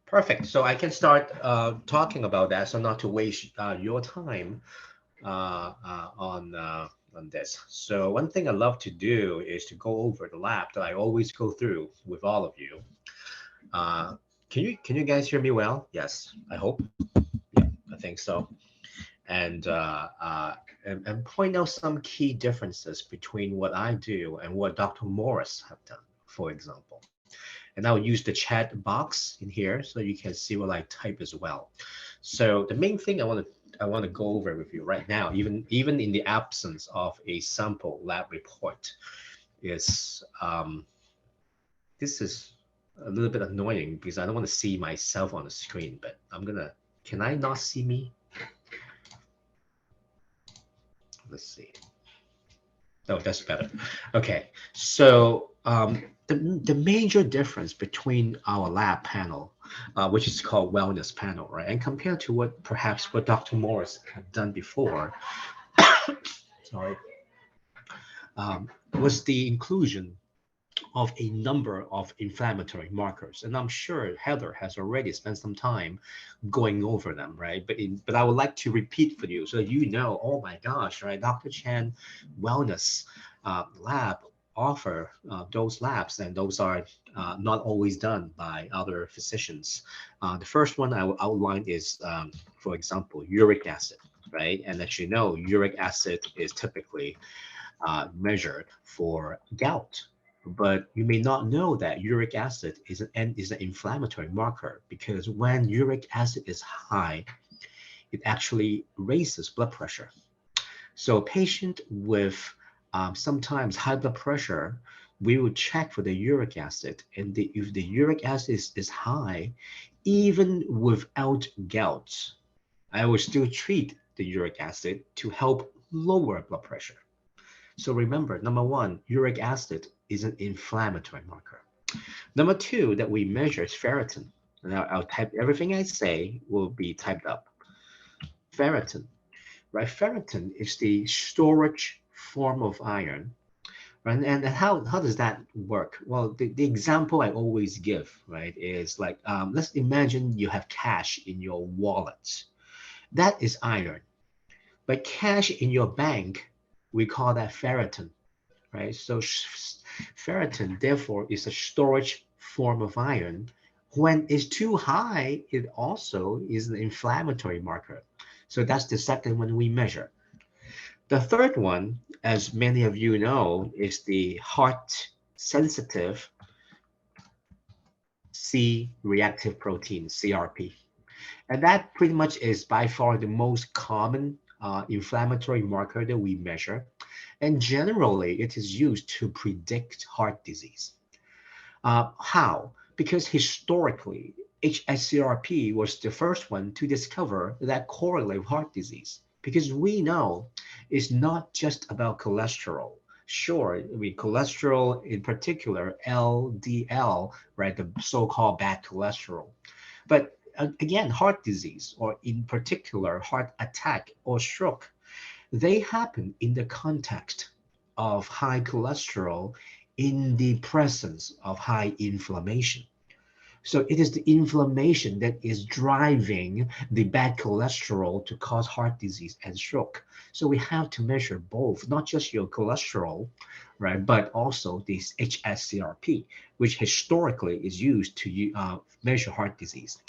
Perfect. So I can start talking about that, so not to waste your time on this. So one thing I love to do is to go over the lab that I always go through with all of you. Uh, can you guys hear me well? Yes, I hope. Yeah, I think so. And and point out some key differences between what I do and what Dr. Morris have done, for example. And I'll use the chat box in here so you can see what I type as well. So the main thing I want to go over with you right now, even in the absence of a sample lab report, is this is a little bit annoying because I don't want to see myself on the screen, but I'm gonna. Can I not see me? Let's see. Oh, that's better. Okay, so the major difference between our lab panel, which is called wellness panel, right, and compared to what perhaps what Dr. Morris had done before, sorry, was the inclusion of a number of inflammatory markers. And I'm sure Heather has already spent some time going over them, right? But I would like to repeat for you so that you know, oh my gosh, right? Dr. Chan Wellness Lab offer those labs, and those are not always done by other physicians. The first one I will outline is, for example, uric acid, right? And as you know, uric acid is typically measured for gout. But you may not know that uric acid is an inflammatory marker, because when uric acid is high, it actually raises blood pressure. So a patient with sometimes high blood pressure, we will check for the uric acid, and if the uric acid is high, even without gout, I will still treat the uric acid to help lower blood pressure. So remember, number one, uric acid is an inflammatory marker. Number two that we measure is ferritin. And I'll type everything I say will be typed up. Ferritin, right? Ferritin is the storage form of iron. Right? And how does that work? Well, the example I always give, right, is like, let's imagine you have cash in your wallet. That is iron. But cash in your bank, we call that ferritin, right? So ferritin, therefore, is a storage form of iron. When it's too high, it also is an inflammatory marker. So that's the second one we measure. The third one, as many of you know, is the heart sensitive C reactive protein, CRP. And that pretty much is by far the most common inflammatory marker that we measure. And generally, it is used to predict heart disease. How? Because historically, HSCRP was the first one to discover that correlate with heart disease. Because we know it's not just about cholesterol. Sure, I mean, cholesterol in particular, LDL, right, the so-called bad cholesterol. But again, heart disease, or in particular, heart attack or stroke, they happen in the context of high cholesterol in the presence of high inflammation. So it is the inflammation that is driving the bad cholesterol to cause heart disease and stroke. So we have to measure both, not just your cholesterol, right, but also this HSCRP, which historically is used to measure heart disease.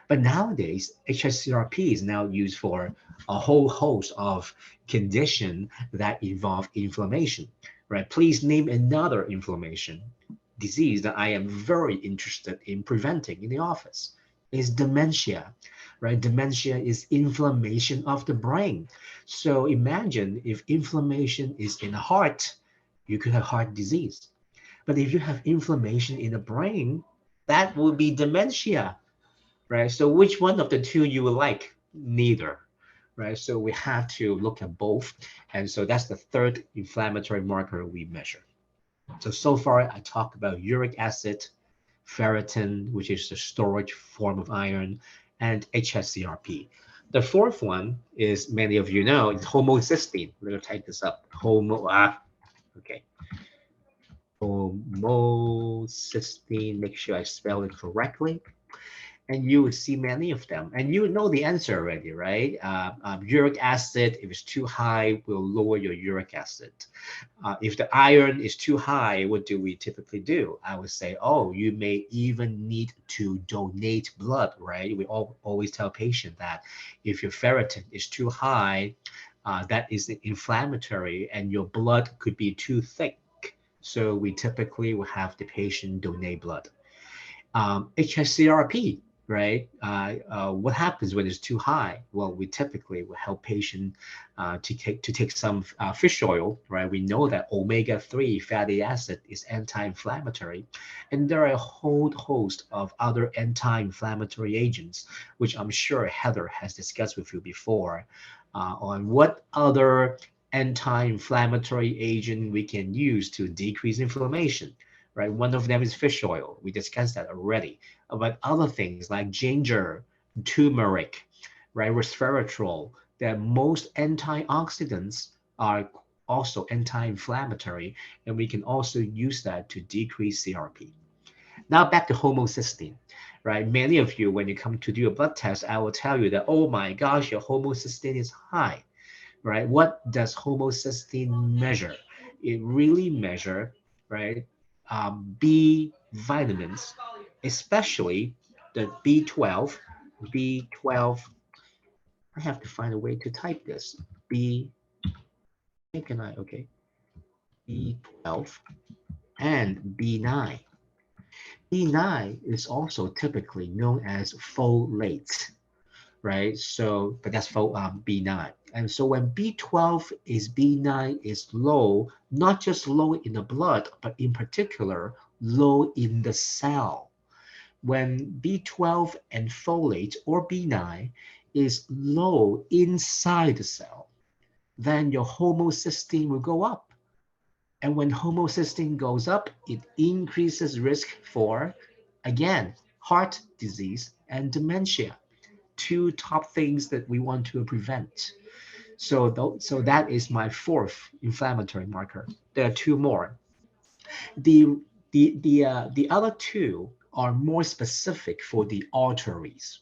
But nowadays, HSCRP is now used for a whole host of conditions that involve inflammation, right? Please name another inflammation disease that I am very interested in preventing in the office. Is dementia, right? Dementia is inflammation of the brain. So imagine if inflammation is in the heart, you could have heart disease. But if you have inflammation in the brain, that will be dementia, right? So which one of the two you would like? Neither, right? So we have to look at both. And so that's the third inflammatory marker we measure. So far I talked about uric acid, ferritin, which is the storage form of iron, and HSCRP. The fourth one is, many of you know, it's homocysteine. We're going to type this up. Okay. Homocysteine, make sure I spell it correctly. and you would see many of them, and you know the answer already, right? Uric acid, if it's too high, will lower your uric acid. If the iron is too high, what do we typically do? I would say, oh, you may even need to donate blood, right? We always tell patients that if your ferritin is too high, that is inflammatory and your blood could be too thick. So we typically will have the patient donate blood. HSCRP, right? What happens when it's too high? Well, we typically will help patient to take some fish oil, right? We know that omega-3 fatty acid is anti-inflammatory, and there are a whole host of other anti-inflammatory agents, which I'm sure Heather has discussed with you before, on what other anti-inflammatory agent we can use to decrease inflammation, right? One of them is fish oil. We discussed that already. But other things like ginger, turmeric, right, resveratrol, that most antioxidants are also anti-inflammatory, and we can also use that to decrease CRP. Now back to homocysteine, right? Many of you, when you come to do a blood test, I will tell you that, oh my gosh, your homocysteine is high, right? What does homocysteine measure? It really measure, right, B vitamins, especially the B12. B12, I have to find a way to type this. B, can I, okay, B12 and B9. B9 is also typically known as folate, right? So, but that's for B9. And so when B12 is B9 is low, not just low in the blood, but in particular, low in the cell. When B12 and folate or B9 is low inside the cell, then your homocysteine will go up. And when homocysteine goes up, it increases risk for, again, heart disease and dementia, two top things that we want to prevent. So that is my fourth inflammatory marker. There are two more. The the other two are more specific for the arteries.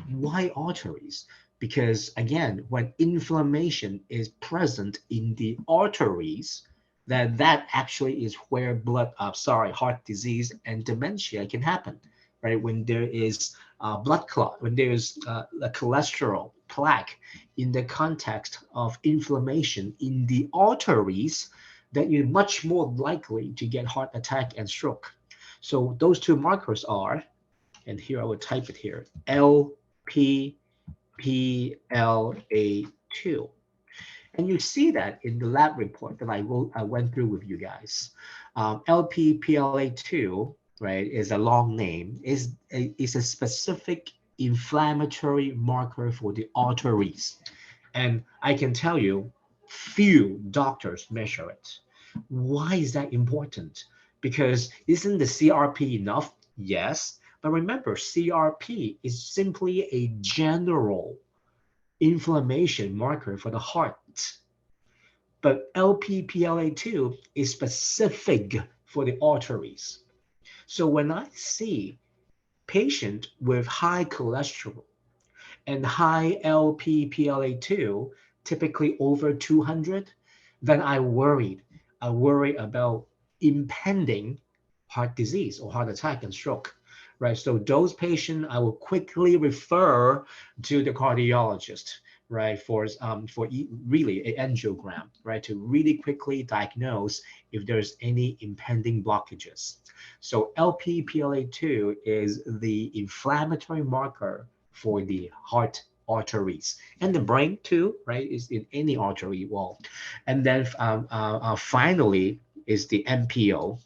Why arteries? Because again, when inflammation is present in the arteries, then that actually is where heart disease and dementia can happen, right? When there is blood clot, when there's a cholesterol plaque in the context of inflammation in the arteries, then you're much more likely to get heart attack and stroke. So those two markers are, and here I will type it here, LPPLA2. And you see that in the lab report that I went through with you guys. LPPLA2, right, is a long name, is a specific inflammatory marker for the arteries. And I can tell you, few doctors measure it. Why is that important? Because isn't the CRP enough? Yes. But remember, CRP is simply a general inflammation marker for the heart. But LPPLA2 is specific for the arteries. So when I see patient with high cholesterol and high LPPLA2, typically over 200, then I worry about impending heart disease or heart attack and stroke, right? So those patients, I will quickly refer to the cardiologist, right, for really an angiogram, right, to really quickly diagnose if there's any impending blockages. So LPPLA2 is the inflammatory marker for the heart arteries and the brain too, right, is in any artery wall. And then finally is the MPO.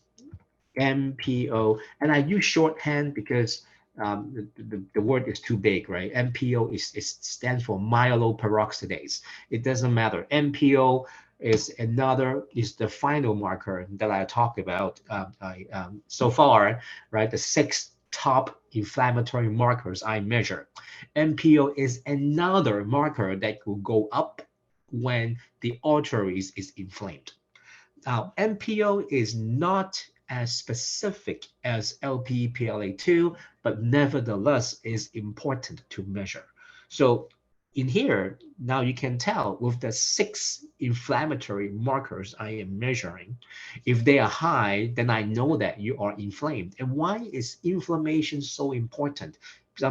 MPO, and I use shorthand because the word is too big, right? MPO is stands for myeloperoxidase. It doesn't matter. MPO is the final marker that I talk about so far, right? The 6 top inflammatory markers I measure. MPO is another marker that will go up when the arteries is inflamed. Now, MPO is not as specific as LP-PLA2, but nevertheless is important to measure. So in here, now you can tell with the 6 inflammatory markers I am measuring, if they are high, then I know that you are inflamed. And why is inflammation so important? Because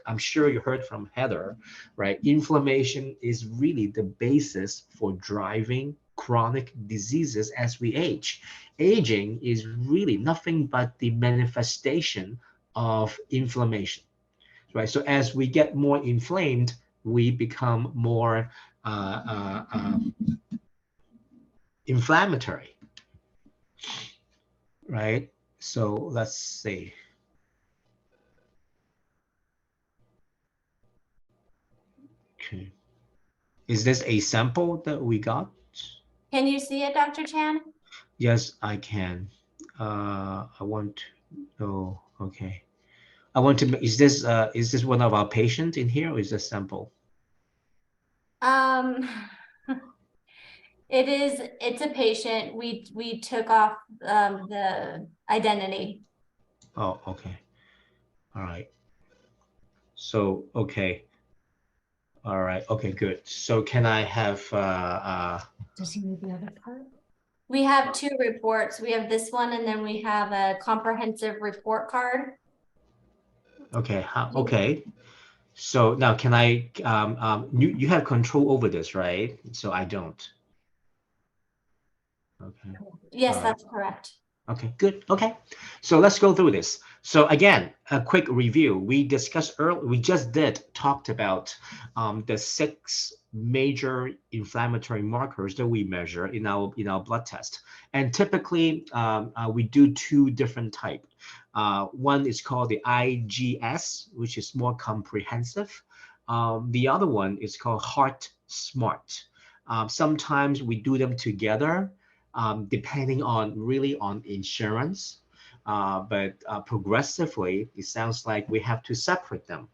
I'm sure you heard from Heather, right? Inflammation is really the basis for driving chronic diseases as we age. Aging is really nothing but the manifestation of inflammation, right? So as we get more inflamed, we become more inflammatory, right? So let's see. Okay. Is this a sample that we got? Can you see it, Dr. Chan? Yes, I can. I want. Oh, okay. I want to. Is this one of our patients in here, or is this sample? Um, it's a patient. We took off the identity. Oh, okay. All right. So, okay. All right. Okay, good. So can I have Does he need the other part? We have 2 reports. We have this one, and then we have a comprehensive report card. okay, okay. So now can I you have control over this, right? So I don't. Okay. Yes, All right. that's correct. Okay, good. Okay, so let's go through this. So again, a quick review. We discussed earlier, we just talked about the 6 major inflammatory markers that we measure in our blood test. And typically, we do 2 different type. One is called the IGS, which is more comprehensive. The other one is called Heart Smart. Sometimes we do them together depending on really on insurance. But progressively, it sounds like we have to separate them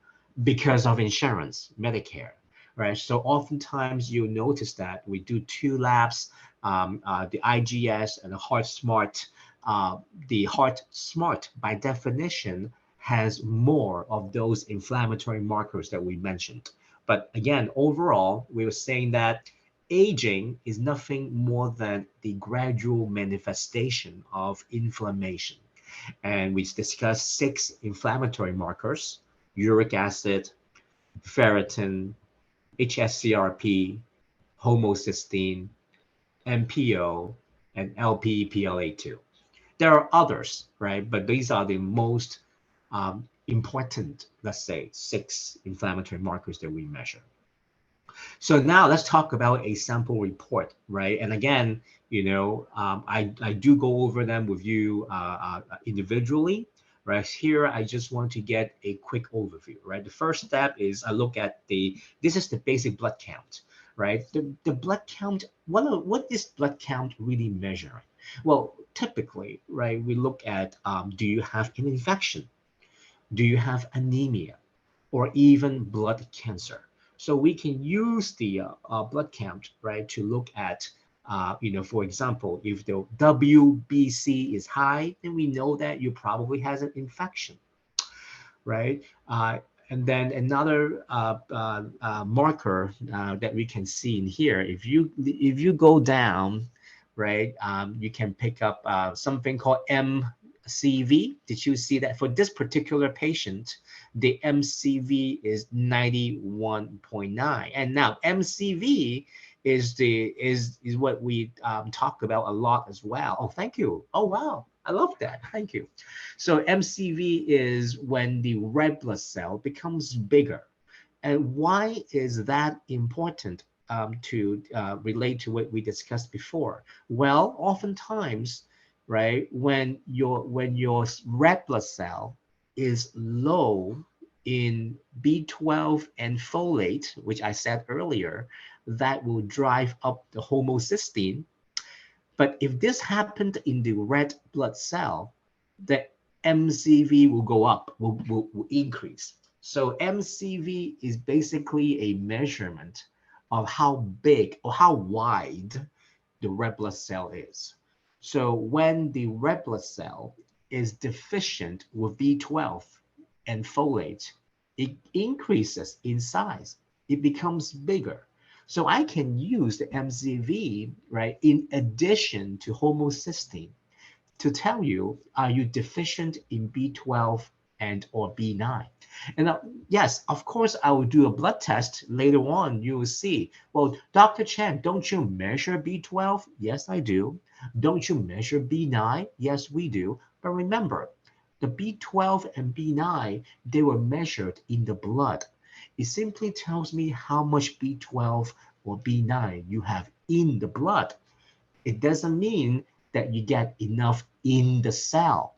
because of insurance, Medicare, right? So oftentimes you notice that we do 2 labs, the IGS and the Heart Smart. The Heart Smart, by definition, has more of those inflammatory markers that we mentioned. But again, overall, we were saying that aging is nothing more than the gradual manifestation of inflammation. And we discussed 6 inflammatory markers: uric acid, ferritin, HSCRP, homocysteine, MPO, and LPPLA2. There are others, right? But these are the most important, let's say, 6 inflammatory markers that we measure. So now let's talk about a sample report, right? And again, I do go over them with you individually, right? Here, I just want to get a quick overview, right? The first step is I look at this is the basic blood count, right? The blood count, what is blood count really measuring? Well, typically, right, we look at do you have an infection? Do you have anemia? Or even blood cancer? So we can use the blood count, right, to look at, for example, if the WBC is high, then we know that you probably has an infection, right? And then another marker that we can see in here, if you go down, right, you can pick up something called MCV. Did you see that for this particular patient, the MCV is 91.9, and now MCV is what we talk about a lot as well. Oh, thank you. Oh, wow. I love that. Thank you. So MCV is when the red blood cell becomes bigger. And why is that important to relate to what we discussed before? Well, oftentimes, right, when your red blood cell is low in B12 and folate, which I said earlier, that will drive up the homocysteine. But if this happened in the red blood cell, the MCV will go up, will increase. So MCV is basically a measurement of how big or how wide the red blood cell is. So when the red blood cell is deficient with B12 and folate, it increases in size. It becomes bigger. So I can use the MCV, right, in addition to homocysteine to tell you, are you deficient in B12 and or B9? And yes, of course, I will do a blood test later on. You will see, well, Dr. Chen, don't you measure B12? Yes, I do. Don't you measure B9? Yes, we do. But remember, the B12 and B9, they were measured in the blood. It simply tells me how much B12 or B9 you have in the blood. It doesn't mean that you get enough in the cell.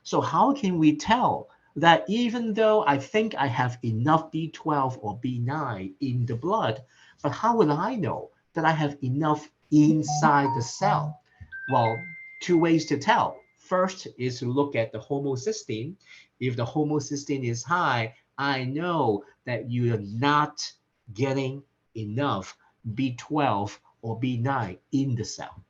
So how can we tell that even though I think I have enough B12 or B9 in the blood, but how will I know that I have enough inside the cell? Well, two ways to tell. First is to look at the homocysteine. If the homocysteine is high, I know that you are not getting enough B12 or B9 in the cell.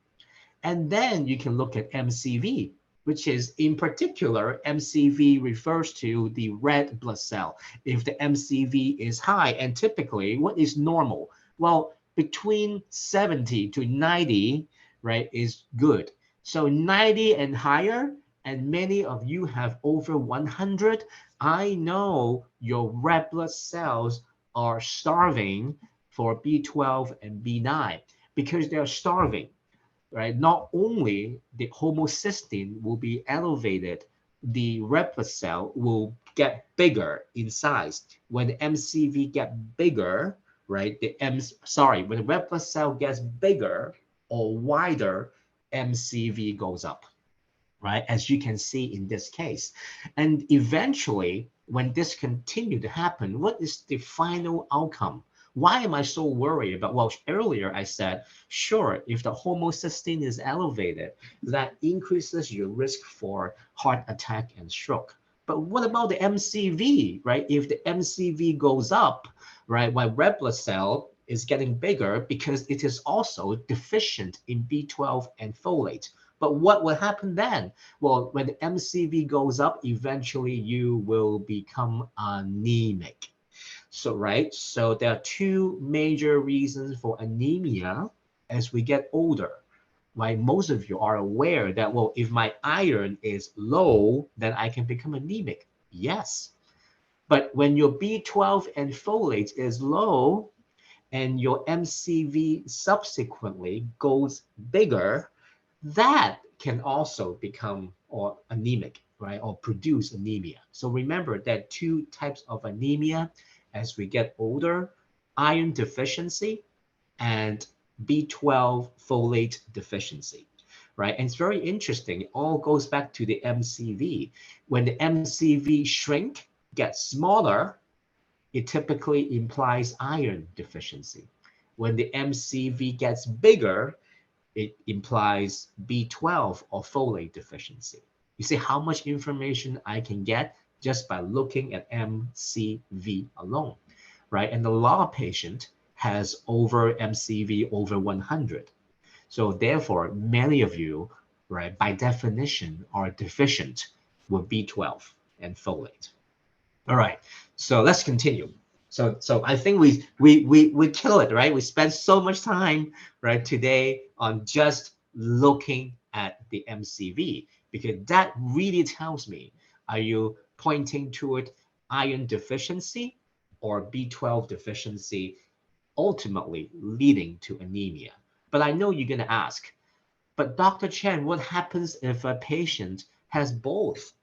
And then you can look at MCV, which is in particular, MCV refers to the red blood cell. If the MCV is high, and typically what is normal? Well, between 70 to 90, right, is good. So 90 and higher, and many of you have over 100, I know your red blood cells are starving for B12 and B9 because they're starving, right? Not only the homocysteine will be elevated, the red blood cell will get bigger in size. When the MCV get bigger, right? When the red blood cell gets bigger or wider, MCV goes up, right? As you can see in this case. And eventually, when this continue to happen, what is the final outcome? Why am I so worried about? Well, earlier I said, sure, if the homocysteine is elevated, that increases your risk for heart attack and stroke. But what about the MCV, right? If the MCV goes up, right, while red blood cell is getting bigger because it is also deficient in B12 and folate. But what will happen then? Well, when the MCV goes up, eventually you will become anemic. So, right, so there are two major reasons for anemia as we get older. Right, most of you are aware that, well, if my iron is low, then I can become anemic. Yes. But when your B12 and folate is low and your MCV subsequently goes bigger, that can also become or anemic, right, or produce anemia. So remember that two types of anemia as we get older: iron deficiency and B12 folate deficiency, right? And it's very interesting. It all goes back to the MCV. When the MCV shrink, gets smaller, it typically implies iron deficiency. When the MCV gets bigger, it implies B12 or folate deficiency. You see how much information I can get just by looking at MCV alone, right? And the law patient has over MCV over 100. So therefore, many of you, right, by definition, are deficient with B12 and folate. All right, so let's continue. So I think we kill it, right? We spent so much time, right, today on just looking at the MCV because that really tells me, are you pointing toward iron deficiency or B12 deficiency, ultimately leading to anemia? But I know you're going to ask, but Dr. Chen, what happens if a patient has both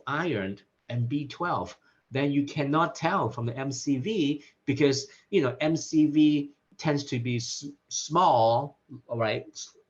iron and B12? Then you cannot tell from the MCV because, you know, MCV tends to be small, all right,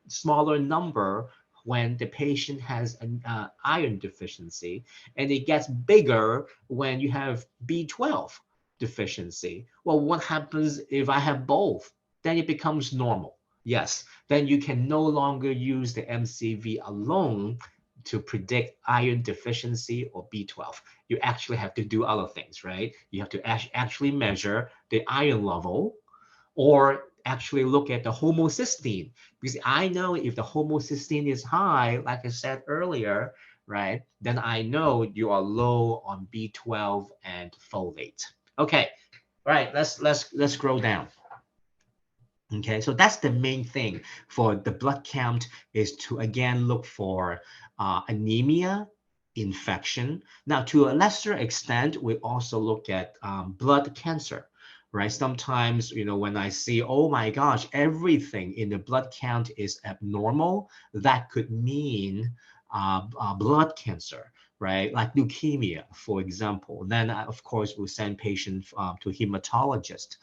smaller number when the patient has an iron deficiency, and it gets bigger when you have B12 deficiency. Well, what happens if I have both? Then it becomes normal. Yes, then you can no longer use the MCV alone to predict iron deficiency or B12. You actually have to do other things, right? You have to actually measure the iron level, or actually look at the homocysteine, because I know if the homocysteine is high, like I said earlier, right, then I know you are low on B12 and folate. Okay, right, let's scroll down. Okay, so that's the main thing for the blood count, is to again look for anemia, infection. Now, to a lesser extent, we also look at blood cancer, right? Sometimes, when I see, oh my gosh, everything in the blood count is abnormal, that could mean blood cancer, right? Like leukemia, for example. Then, of course, we'll send patients to hematologist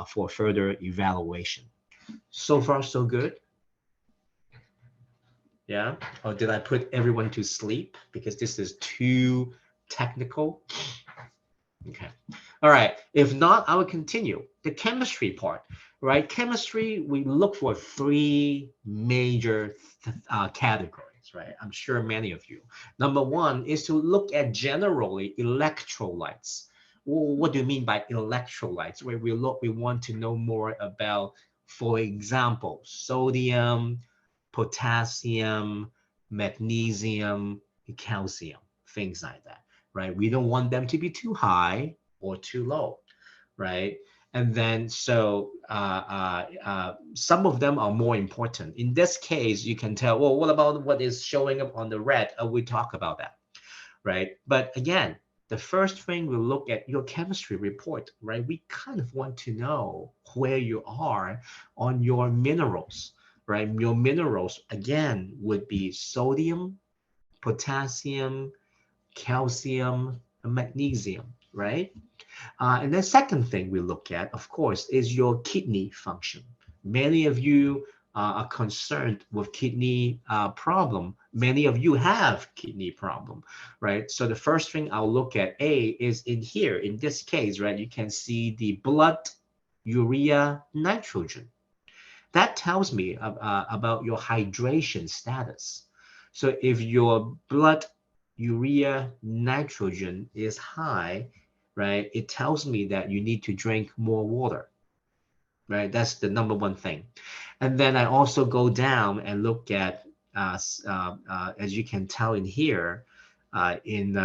for further evaluation. So far, so good. Yeah. Or did I put everyone to sleep because this is too technical? Okay. All right. If not, I will continue. The chemistry part, right? Chemistry, we look for three major categories, right? I'm sure many of you. Number one is to look at generally electrolytes. Well, what do you mean by electrolytes? Where we want to know more about, for example, sodium, potassium, magnesium, calcium, things like that, right? We don't want them to be too high or too low, right? And then some of them are more important. In this case, you can tell, well, what about what is showing up on the red? We talk about that, right? But again, the first thing we look at your chemistry report, right? We kind of want to know where you are on your minerals, right? Your minerals, again, would be sodium, potassium, calcium, and magnesium, right? And the second thing we look at, of course, is your kidney function. Many of you are concerned with kidney problem. Many of you have kidney problem, right? So the first thing I'll look at is in here. In this case, right, you can see the blood urea nitrogen. That tells me about your hydration status. So if your blood urea nitrogen is high, right, it tells me that you need to drink more water, right? That's the number one thing. And then I also go down and look at, as you can tell in here, in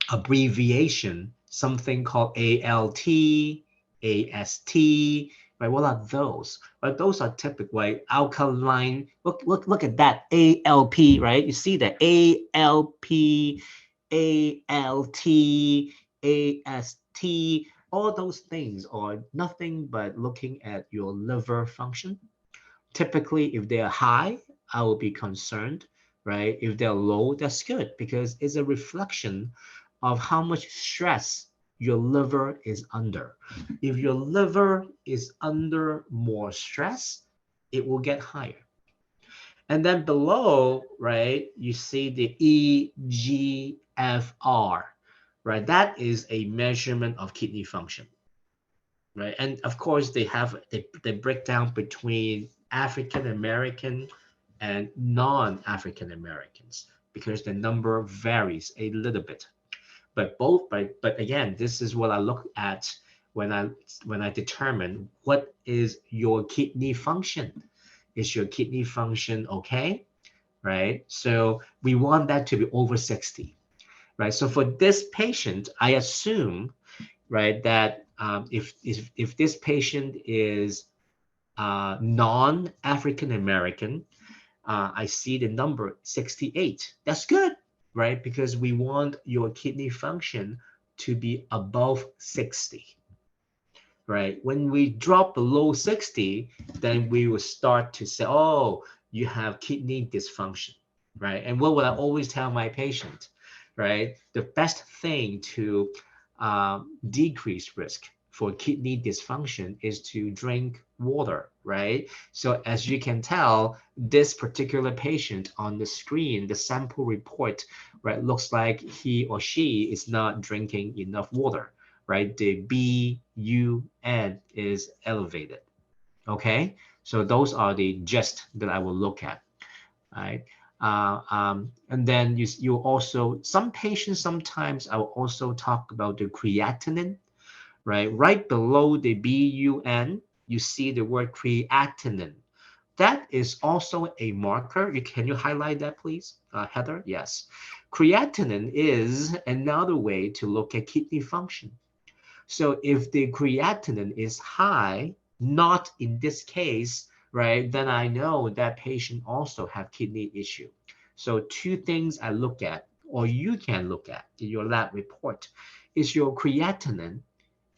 abbreviation, something called ALT, AST, right? What are those? Right, those are typically alkaline. Look at that ALP, right? You see that ALP, ALT, AST. All those things are nothing but looking at your liver function. Typically, if they're high, I will be concerned, right? If they're low, that's good because it's a reflection of how much stress your liver is under. If your liver is under more stress, it will get higher. And then below, right, you see the EGFR, right? That is a measurement of kidney function, right? And of course, they break down between African American and non-African Americans because the number varies a little bit. But again, this is what I look at when I determine what is your kidney function. Is your kidney function okay? Right? So we want that to be over 60. Right? So for this patient, I assume, right, that if this patient is non-African American, I see the number 68. That's good, right? Because we want your kidney function to be above 60, right? When we drop below 60, then we will start to say, oh, you have kidney dysfunction, right? And what would I always tell my patient, right? The best thing to decrease risk for kidney dysfunction is to drink water, right? So as you can tell, this particular patient on the screen, the sample report, right, looks like he or she is not drinking enough water, right? The BUN is elevated, okay? So those are the gist that I will look at, right? And then you also, some patients, sometimes I will also talk about the creatinine, right? Right below the BUN, you see the word creatinine. That is also a marker. Can you highlight that, please, Heather? Yes. Creatinine is another way to look at kidney function. So if the creatinine is high, not in this case, right, then I know that patient also have kidney issue. So two things I look at, or you can look at in your lab report, is your creatinine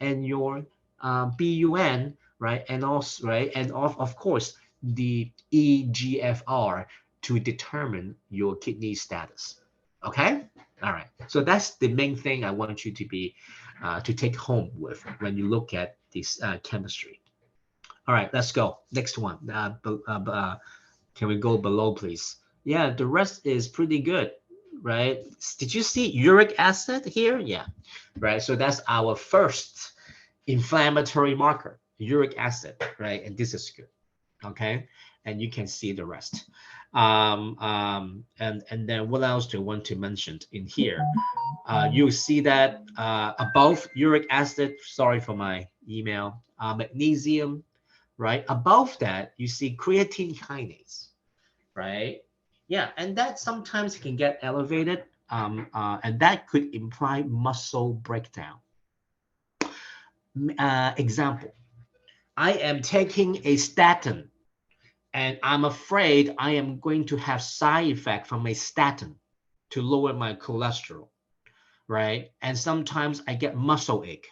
and your BUN, right, and also right, and of course the EGFR to determine your kidney status. Okay, all right. So that's the main thing I want you to take home with when you look at this chemistry. All right, let's go. Next one. Can we go below, please? Yeah, the rest is pretty good, right? Did you see uric acid here? Yeah, right. So that's our first inflammatory marker, uric acid, right? And this is good, okay? And you can see the rest. And then what else do I want to mention in here? You see that above uric acid, sorry for my email, magnesium, right? Above that, you see creatine kinase, right? Yeah, and that sometimes can get elevated, and that could imply muscle breakdown. Example, I am taking a statin and I'm afraid I am going to have side effect from a statin to lower my cholesterol, right? And sometimes I get muscle ache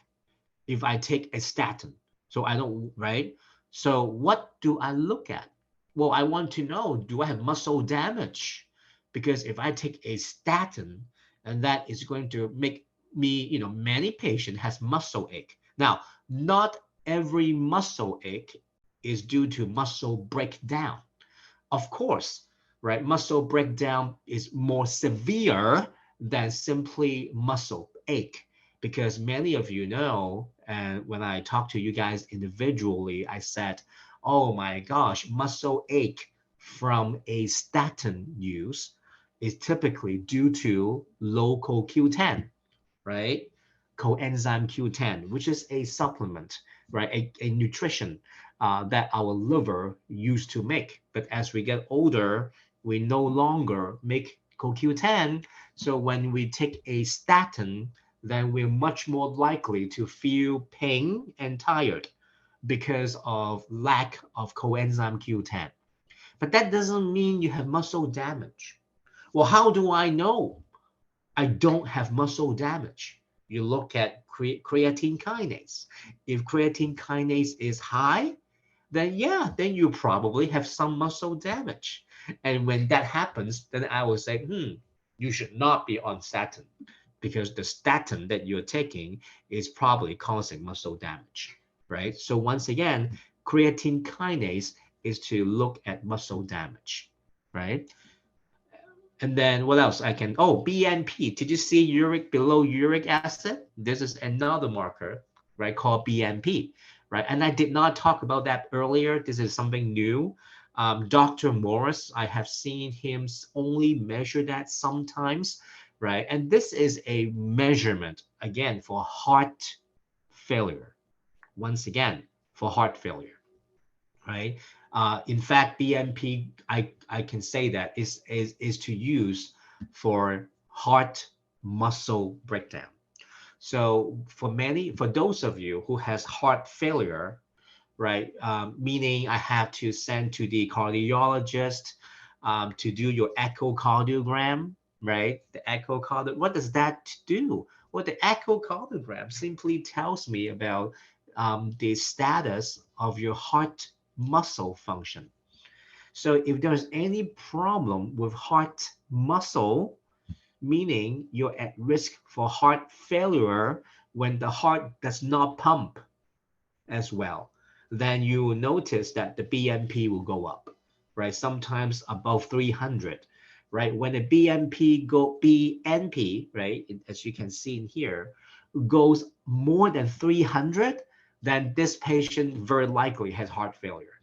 if I take a statin. So I don't, right? So what do I look at? Well, I want to know, do I have muscle damage? Because if I take a statin, and that is going to make me, many patients has muscle ache. Now, not every muscle ache is due to muscle breakdown. Of course, right? Muscle breakdown is more severe than simply muscle ache, because many of you know, and when I talk to you guys individually, I said, oh my gosh, muscle ache from a statin use is typically due to low CoQ10, right? Coenzyme Q10, which is a supplement, right? A nutrition that our liver used to make. But as we get older, we no longer make CoQ10. So when we take a statin, then we're much more likely to feel pain and tired because of lack of coenzyme Q10. But that doesn't mean you have muscle damage. Well, how do I know I don't have muscle damage? You look at creatine kinase. If creatine kinase is high, then yeah, then you probably have some muscle damage. And when that happens, then I will say, you should not be on statin, because the statin that you're taking is probably causing muscle damage, right? So once again, creatine kinase is to look at muscle damage, right? And then what else I can, BNP. Did you see below uric acid? This is another marker, right, called BNP, right? And I did not talk about that earlier. This is something new. Dr. Morris, I have seen him only measure that sometimes, right? And this is a measurement, again, for heart failure. Once again, for heart failure, right? In fact, BNP, I can say that is to use for heart muscle breakdown. So for those of you who has heart failure, right, meaning I have to send to the cardiologist to do your echocardiogram, right? The echocardiogram, what does that do? Well, the echocardiogram simply tells me about the status of your heart muscle function. So if there's any problem with heart muscle, meaning you're at risk for heart failure when the heart does not pump as well, then you will notice that the BNP will go up, right? Sometimes above 300, right? When the BNP, right, as you can see in here, goes more than 300, then this patient very likely has heart failure.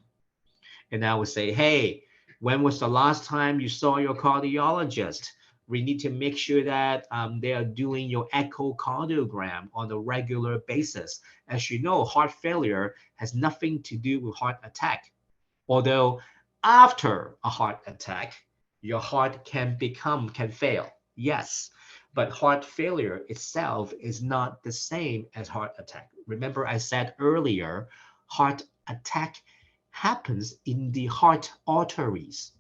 And I would say, hey, when was the last time you saw your cardiologist? We need to make sure that they are doing your echocardiogram on a regular basis. As you know, heart failure has nothing to do with heart attack. Although after a heart attack, your heart can fail. Yes, but heart failure itself is not the same as heart attack. Remember, I said earlier, heart attack happens in the heart arteries,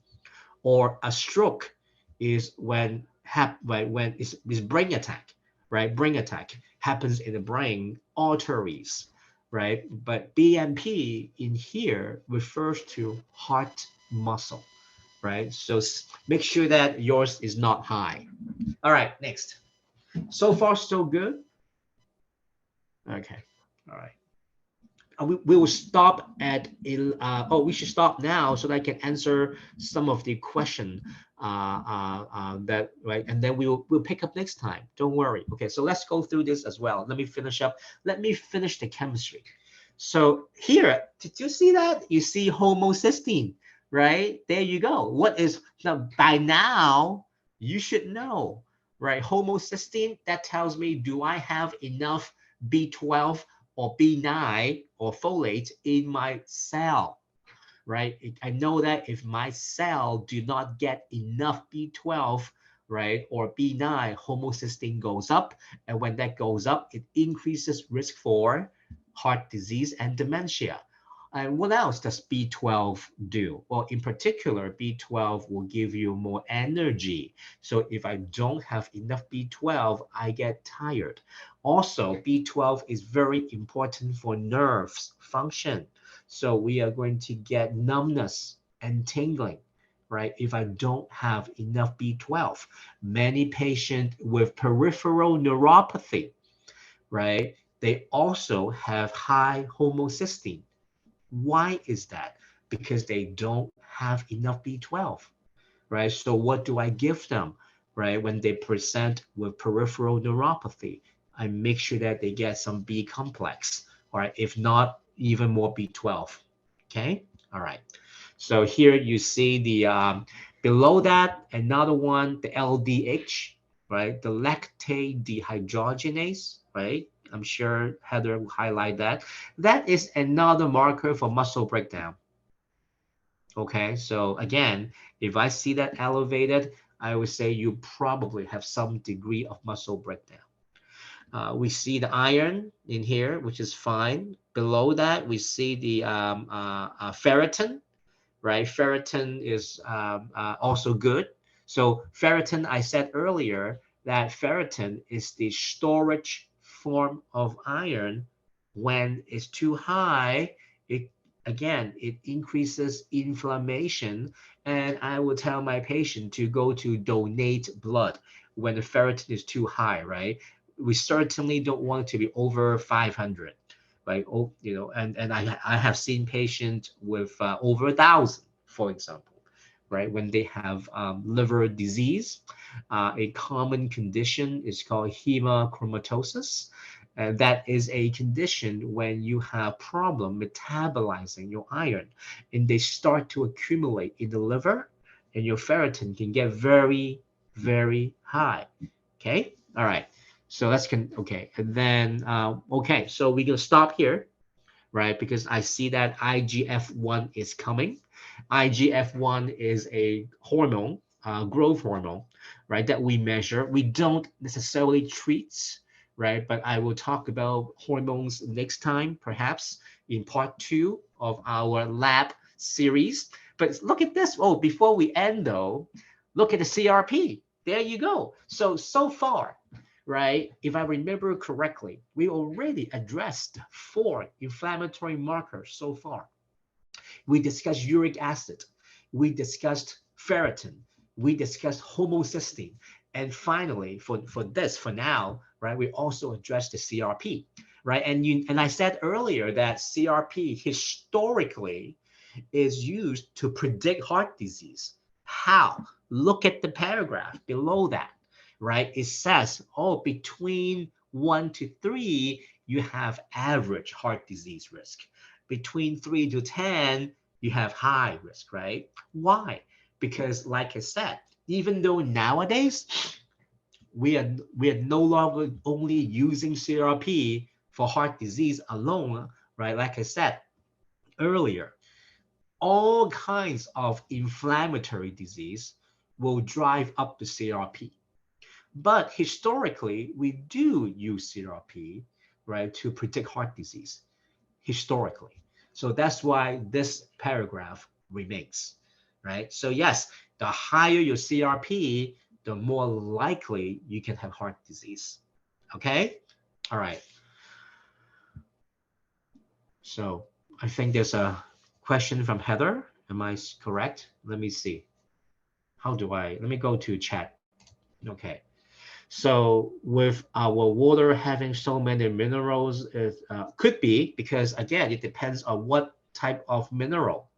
or a stroke is when it's brain attack, right? Brain attack happens in the brain arteries, right? But BMP in here refers to heart muscle, right? So make sure that yours is not high. All right, next. So far, so good. Okay, all right. We will stop at we should stop now so that I can answer some of the question that right, and then we'll pick up next time. Don't worry. Okay, so let's go through this as well. Let me finish up. Let me finish the chemistry. So here, did you see that? You see homocysteine, right? There you go. What is now? By now you should know, right? Homocysteine, that tells me, do I have enough B12 or B9 or folate in my cell, right? I know that if my cell do not get enough B12, right, or B9, homocysteine goes up. And when that goes up, it increases risk for heart disease and dementia. And what else does B12 do? Well, in particular, B12 will give you more energy. So if I don't have enough B12, I get tired. Also, B12 is very important for nerves function. So we are going to get numbness and tingling, right? If I don't have enough B12. Many patients with peripheral neuropathy, right? They also have high homocysteine. Why is that? Because they don't have enough B12, right? So what do I give them, right? When they present with peripheral neuropathy, I make sure that they get some B complex, all right? If not, even more B12, okay? All right. So here you see the, below that, another one, the LDH, right? The lactate dehydrogenase, right? I'm sure Heather will highlight that. That is another marker for muscle breakdown. Okay, so again, if I see that elevated, I would say you probably have some degree of muscle breakdown. We see the iron in here, which is fine. Below that, we see the ferritin, right? Ferritin is also good. So ferritin, I said earlier that ferritin is the storage form of iron. When it's too high, it increases inflammation. And I will tell my patient to go to donate blood when the ferritin is too high, right? We certainly don't want it to be over 500. Right? Oh, you know, and I have seen patients with over 1,000, for example, right? When they have liver disease, a common condition is called hemochromatosis, and that is a condition when you have problem metabolizing your iron, and they start to accumulate in the liver, and your ferritin can get very, very high. Okay, all right. So okay, and then okay, so we're gonna stop here, right? Because I see that IGF-1 is coming. IGF-1 is a hormone, growth hormone, right? That we measure. We don't necessarily treat, right? But I will talk about hormones next time, perhaps in part 2 of our lab series. But look at this. Oh, before we end though, look at the CRP. There you go. So far, right? If I remember correctly, we already addressed 4 inflammatory markers so far. We discussed uric acid, we discussed ferritin, we discussed homocysteine, and finally, for now, right, we also addressed the CRP, right? And I said earlier that CRP historically is used to predict heart disease. How? Look at the paragraph below that, right? It says, oh, between 1 to 3, you have average heart disease risk. Between 3 to 10, you have high risk, right? Why? Because like I said, even though nowadays we are no longer only using CRP for heart disease alone, right? Like I said earlier, all kinds of inflammatory disease will drive up the CRP. But historically, we do use CRP, right, to predict heart disease, historically. So that's why this paragraph remains, right? So yes, the higher your CRP, the more likely you can have heart disease, okay? All right. So I think there's a question from Heather. Am I correct? Let me see. Let me go to chat. Okay. So with our water having so many minerals, it could be because again, it depends on what type of mineral,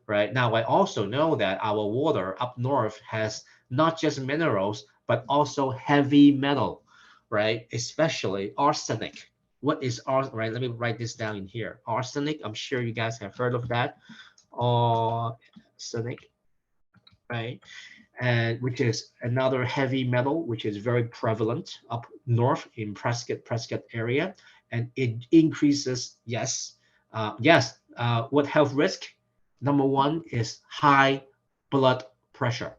right? Now, I also know that our water up north has not just minerals, but also heavy metal, right? Especially arsenic. What is arsenic, right? Let me write this down in here. Arsenic, I'm sure you guys have heard of that. Arsenic, right? And which is another heavy metal, which is very prevalent up north in Prescott area, and it increases. What health risk? Number one is high blood pressure,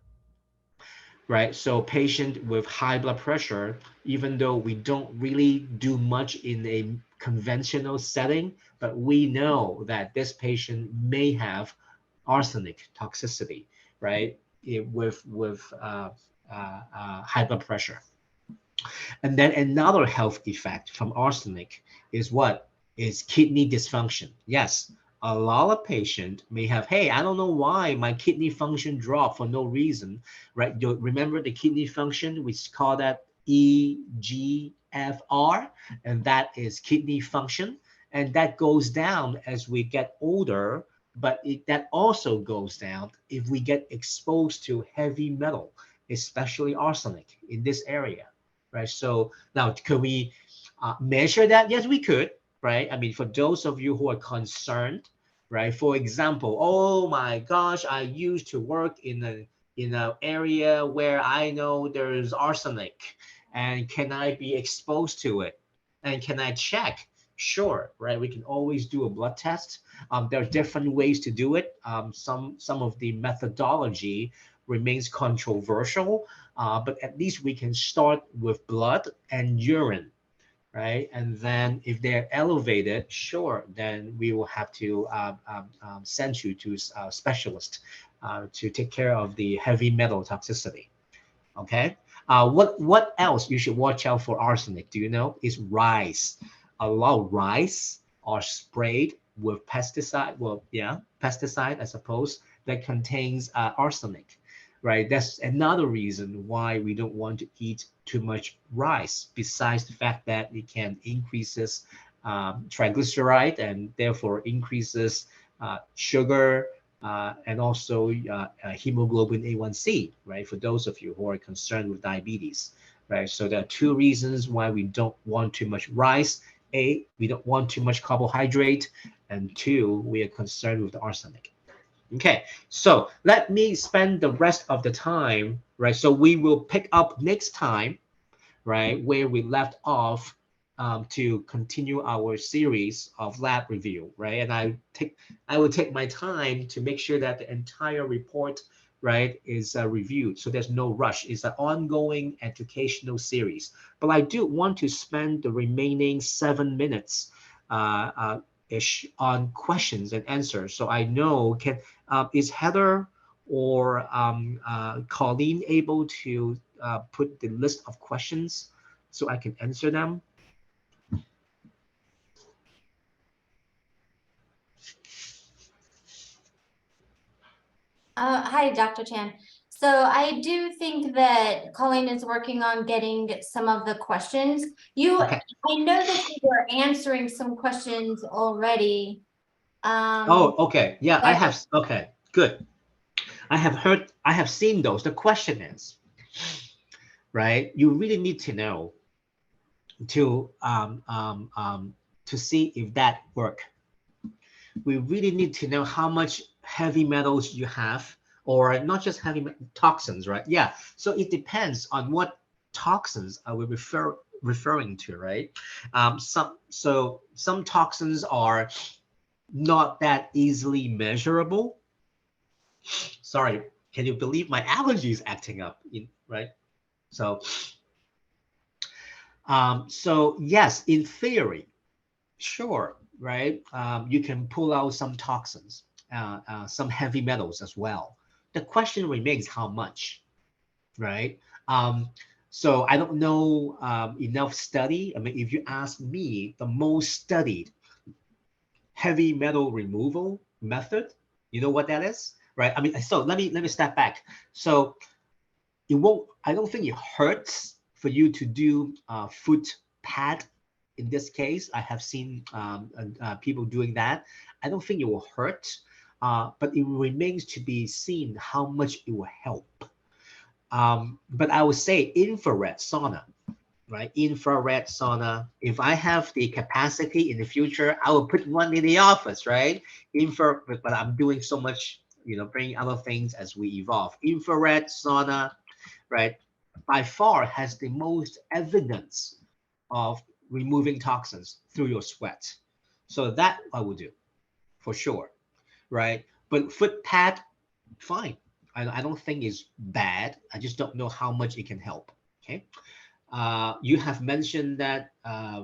right? So patient with high blood pressure, even though we don't really do much in a conventional setting, but we know that this patient may have arsenic toxicity, right? With high blood pressure. And then another health effect from arsenic is what? Is kidney dysfunction. Yes, a lot of patients may have, hey, I don't know why my kidney function dropped for no reason, right? You remember the kidney function, we call that EGFR, and that is kidney function. And that goes down as we get older, but that also goes down if we get exposed to heavy metal, especially arsenic in this area, right? So now, can we measure that? Yes, we could, right? I mean, for those of you who are concerned, right? For example, oh my gosh, I used to work in an area where I know there's arsenic, and can I be exposed to it? And can I check? Sure, right? We can always do a blood test. There are different ways to do it. Some of the methodology remains controversial, but at least we can start with blood and urine, right? And then if they're elevated, sure, then we will have to send you to a specialist to take care of the heavy metal toxicity. Okay. What else you should watch out for arsenic? Do you know? Is rice. A lot of rice are sprayed with pesticide. Well, yeah, pesticide, I suppose, that contains arsenic, right? That's another reason why we don't want to eat too much rice. Besides the fact that it can increases triglyceride and therefore increases sugar and also hemoglobin A1C, right? For those of you who are concerned with diabetes, right? So there are two reasons why we don't want too much rice. A, we don't want too much carbohydrate, and two, we are concerned with the arsenic. Okay, so let me spend the rest of the time, right? So we will pick up next time, right, where we left off to continue our series of lab review, right? And I will take my time to make sure that the entire report, right, is reviewed. So there's no rush. It's an ongoing educational series. But I do want to spend the remaining 7 minutes ish on questions and answers. So I know is Heather or Colleen able to put the list of questions so I can answer them? Hi, Dr. Chan. So I do think that Colleen is working on getting some of the questions. Okay. I know that you were answering some questions already. Oh, okay. Yeah, I have. Okay, good. I have seen those. The question is, right? You really need to know to see if that work. We really need to know how much heavy metals you have or not just heavy toxins, right? Yeah. So it depends on what toxins are we referring to, right? Some toxins are not that easily measurable. Sorry, can you believe my allergy is acting up? Right? So, so yes, in theory, sure, right? You can pull out some toxins, some heavy metals as well. The question remains how much, right? Um, so I don't know enough study. I mean, if you ask me, the most studied heavy metal removal method, you know what that is, right? I mean, so let me step back. So it won't. I don't think it hurts for you to do foot pad. In this case, I have seen people doing that. I don't think it will hurt, but it remains to be seen how much it will help. But I would say infrared sauna, right? Infrared sauna. If I have the capacity in the future, I will put one in the office, right? But I'm doing so much, bringing other things as we evolve. Infrared sauna, right? By far has the most evidence of removing toxins through your sweat. So that I will do for sure, right? But foot pad, fine. I don't think it's bad. I just don't know how much it can help. Okay. You have mentioned that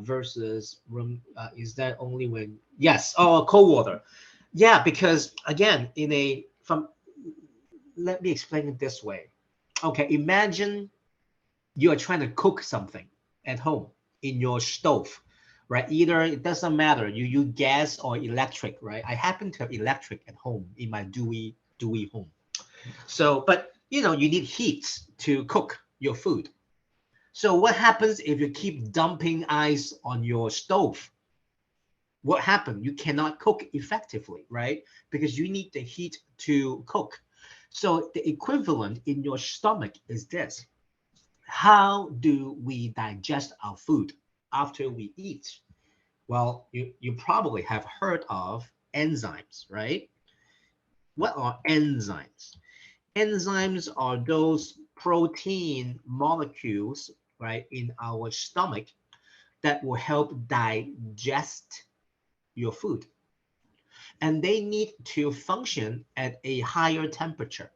versus room. Is that only when? Yes. Oh, cold water. Yeah, because again, let me explain it this way. Okay, imagine you are trying to cook something at home in your stove, right? Either it doesn't matter, you use gas or electric, right? I happen to have electric at home in my Dewey home. So, but you need heat to cook your food. So what happens if you keep dumping ice on your stove? What happens? You cannot cook effectively, right? Because you need the heat to cook. So the equivalent in your stomach is this. How do we digest our food after we eat? Well, you probably have heard of enzymes, right? What are enzymes? Enzymes are those protein molecules, right, in our stomach that will help digest your food. And they need to function at a higher temperature.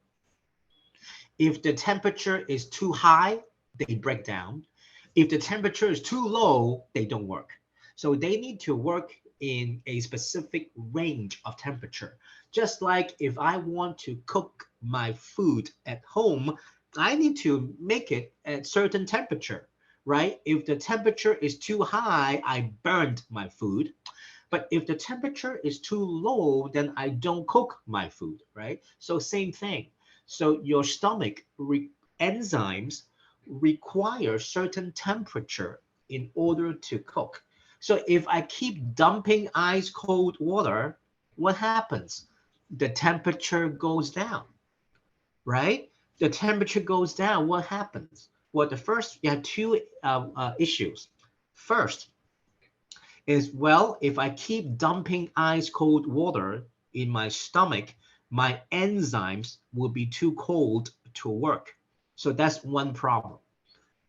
If the temperature is too high, they break down. If the temperature is too low, they don't work. So they need to work in a specific range of temperature. Just like if I want to cook my food at home, I need to make it at certain temperature, right? If the temperature is too high, I burned my food. But if the temperature is too low, then I don't cook my food, right? So same thing. So your stomach enzymes require certain temperature in order to cook. So if I keep dumping ice cold water, what happens? The temperature goes down, right? The temperature goes down. What happens? Well, the first, you have two issues. First, is, well, if I keep dumping ice cold water in my stomach, my enzymes will be too cold to work. So that's one problem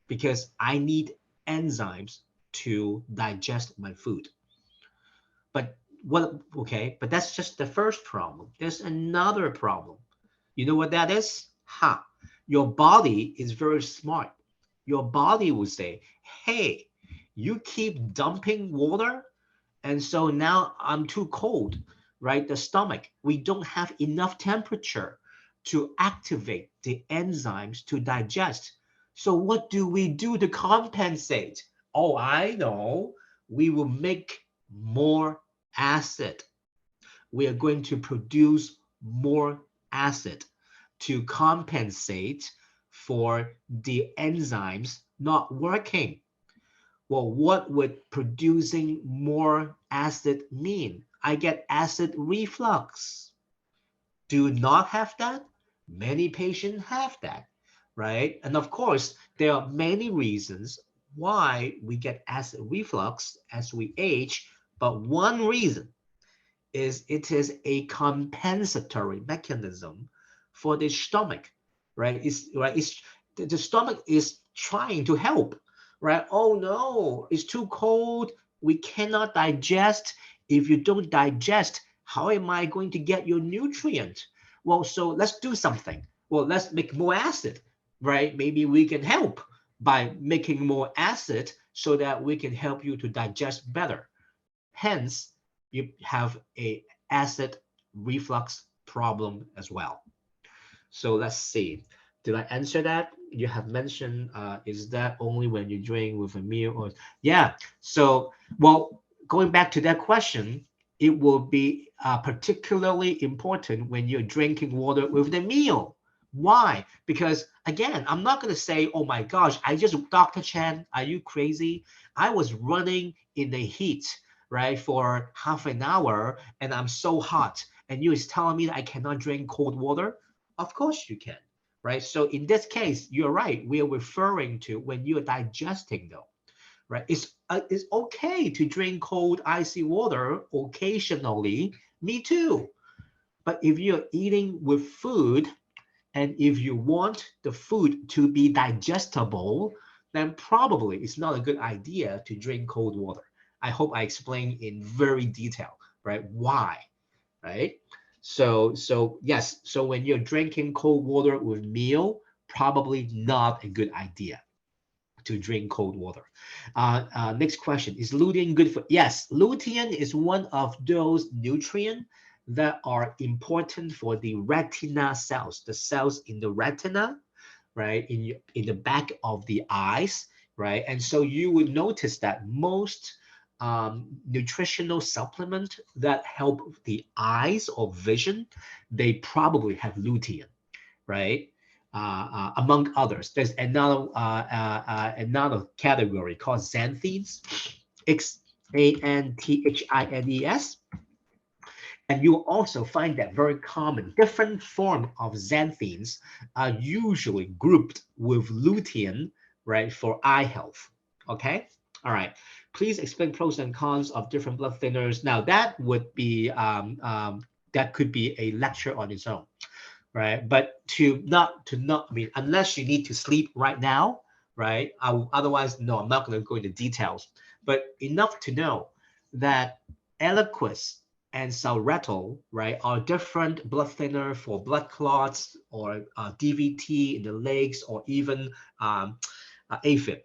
because I need enzymes to digest my food. But but that's just the first problem. There's another problem. You know what that is? Your body is very smart. Your body will say, hey, you keep dumping water, and so now I'm too cold, right? The stomach, we don't have enough temperature to activate the enzymes to digest. So what do we do to compensate? Oh, I know. We will make more acid. We are going to produce more acid to compensate for the enzymes not working. Well, what would producing more acid mean? I get acid reflux. Do not have that? Many patients have that, right? And of course, there are many reasons why we get acid reflux as we age, but one reason is it is a compensatory mechanism for the stomach, right? It's the stomach is trying to help, right? Oh no, it's too cold. We cannot digest. If you don't digest, how am I going to get your nutrient? Well, so let's do something. Well, let's make more acid, right? Maybe we can help by making more acid so that we can help you to digest better. Hence, you have a acid reflux problem as well. So let's see. Did I answer that? You have mentioned, is that only when you drink with a meal or yeah. So, well, going back to that question, it will be particularly important when you're drinking water with the meal. Why? Because again, I'm not going to say, oh my gosh, Dr. Chen, are you crazy? I was running in the heat, right, for half an hour and I'm so hot. And you is telling me that I cannot drink cold water? Of course you can, right? So in this case, you're right. We are referring to when you're digesting though, right? It's okay to drink cold icy water occasionally. Me too. But if you're eating with food and if you want the food to be digestible, then probably it's not a good idea to drink cold water. I hope I explained in very detail, right? Why, right? So yes, so when you're drinking cold water with meal, probably not a good idea to drink cold water. Next question, is lutein good for? Yes, lutein is one of those nutrients that are important for the retina cells, the cells in the retina, right, in the back of the eyes, right? And so you would notice that most nutritional supplement that help the eyes or vision, they probably have lutein, right? Among others, there's another category called xanthines, xanthines, and you will also find that very common. Different form of xanthines are usually grouped with lutein, right, for eye health. Okay, all right. Please explain pros and cons of different blood thinners. Now that would be that could be a lecture on its own, right? But I mean, unless you need to sleep right now, right? Otherwise, no, I'm not going to go into details. But enough to know that Eliquis and Xarelto, right, are different blood thinner for blood clots or DVT in the legs or even AFib.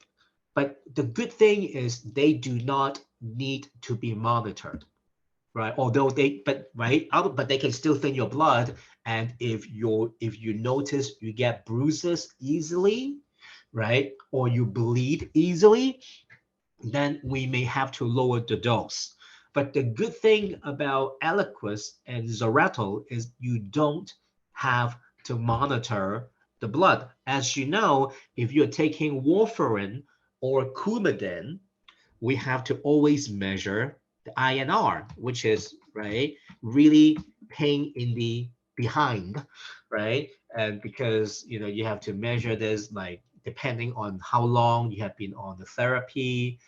But the good thing is they do not need to be monitored, right? Although they, but right, but they can still thin your blood. And if you notice you get bruises easily, right, or you bleed easily, then we may have to lower the dose. But the good thing about Eliquis and Xarelto is you don't have to monitor the blood. As you know, if you're taking warfarin or Coumadin, we have to always measure the INR, which is right really pain in the behind, right? And because you have to measure this like depending on how long you have been on the therapy.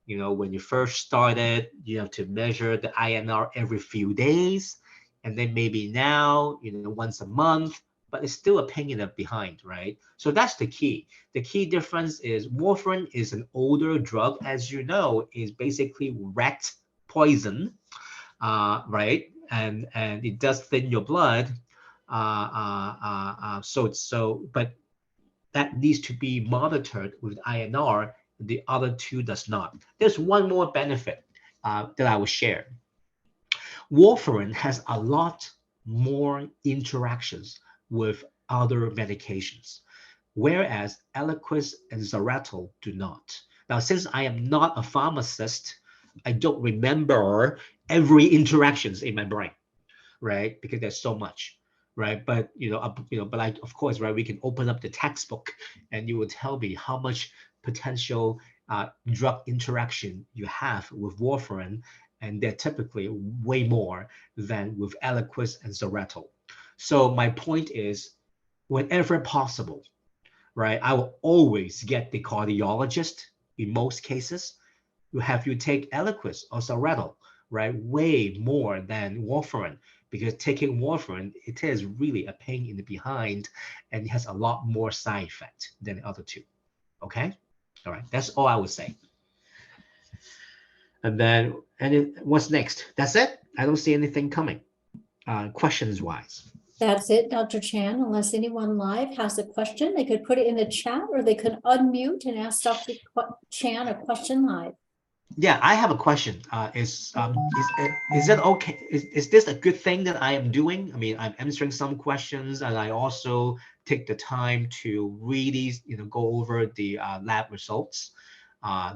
When you first started, you have to measure the INR every few days, and then maybe now, once a month, but it's still a pain in the behind, right? So that's the key. The key difference is warfarin is an older drug, as you know, is basically rat poison, right? And it does thin your blood. But that needs to be monitored with INR. The other two does not. There's one more benefit that I will share. Warfarin has a lot more interactions with other medications, whereas Eliquis and Xarelto do not. Now, since I am not a pharmacist, I don't remember every interactions in my brain, right? Because there's so much, right? But but of course, right? We can open up the textbook, and you will tell me how much potential drug interaction you have with warfarin, and they're typically way more than with Eliquis and Xarelto. So my point is, whenever possible, right, I will always get the cardiologist in most cases to have you take Eliquis or Xarelto, right, way more than warfarin, because taking warfarin, it is really a pain in the behind, and it has a lot more side effect than the other two. Okay, all right, that's all I would say. And then, what's next? That's it. I don't see anything coming, questions wise. That's it, Dr. Chan. Unless anyone live has a question, they could put it in the chat or they could unmute and ask Dr. Chan a question live. Yeah, I have a question. Is it okay? Is this a good thing that I am doing? I mean, I'm answering some questions, and I also take the time to really, go over the lab results.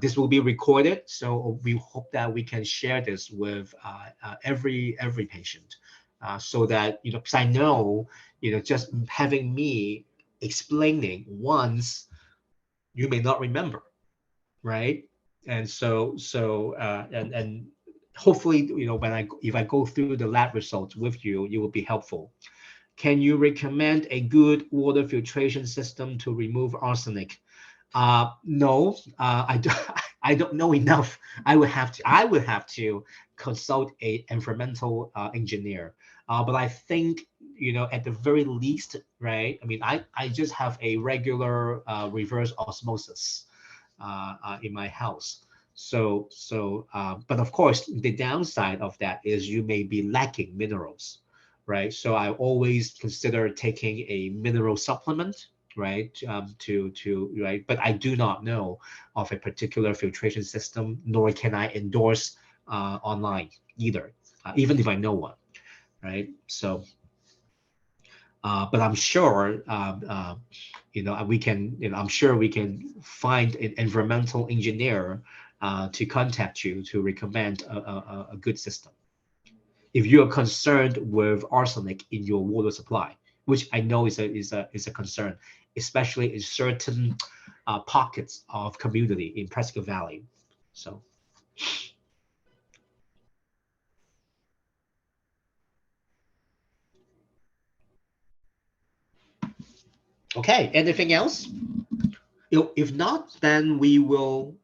This will be recorded, so we hope that we can share this with every patient, so that because I know, just having me explaining once, you may not remember, right? And and hopefully, if I go through the lab results with you, it will be helpful. Can you recommend a good water filtration system to remove arsenic? No, I don't know enough. I would have to consult a environmental engineer. But I think, at the very least, right? I mean, I just have a regular reverse osmosis in my house. But of course, the downside of that is you may be lacking minerals, right? So I always consider taking a mineral supplement, right? Right, but I do not know of a particular filtration system, nor can I endorse online either, even if I know one, right? So. But I'm sure, we can, I'm sure we can find an environmental engineer to contact you to recommend a good system. If you are concerned with arsenic in your water supply, which I know is a concern, especially in certain pockets of community in Prescott Valley. So. Okay, anything else? If not, then we will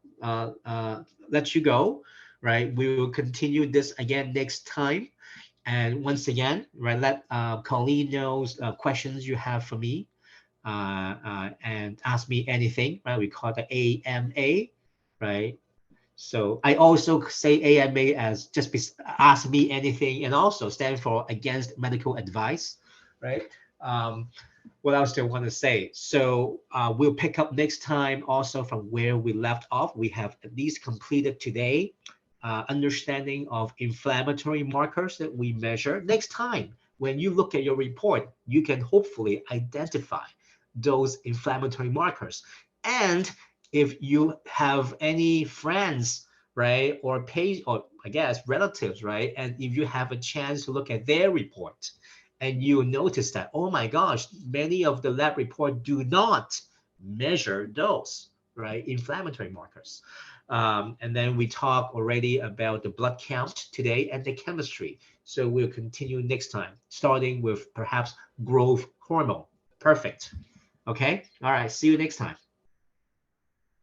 let you go, right? We will continue this again next time. And once again, right, let Colleen know questions you have for me, and ask me anything, right? We call it AMA, right? So I also say AMA as just ask me anything, and also stand for against medical advice, right? What else do I want to say? So we'll pick up next time also from where we left off. We have at least completed today understanding of inflammatory markers that we measure. Next time, when you look at your report, you can hopefully identify those inflammatory markers. And if you have any friends, right, or I guess relatives, right, and if you have a chance to look at their report, and you notice that, oh my gosh, many of the lab reports do not measure those, right, inflammatory markers. And then we talk already about the blood count today and the chemistry. So we'll continue next time, starting with perhaps growth hormone. Perfect. Okay. All right. See you next time.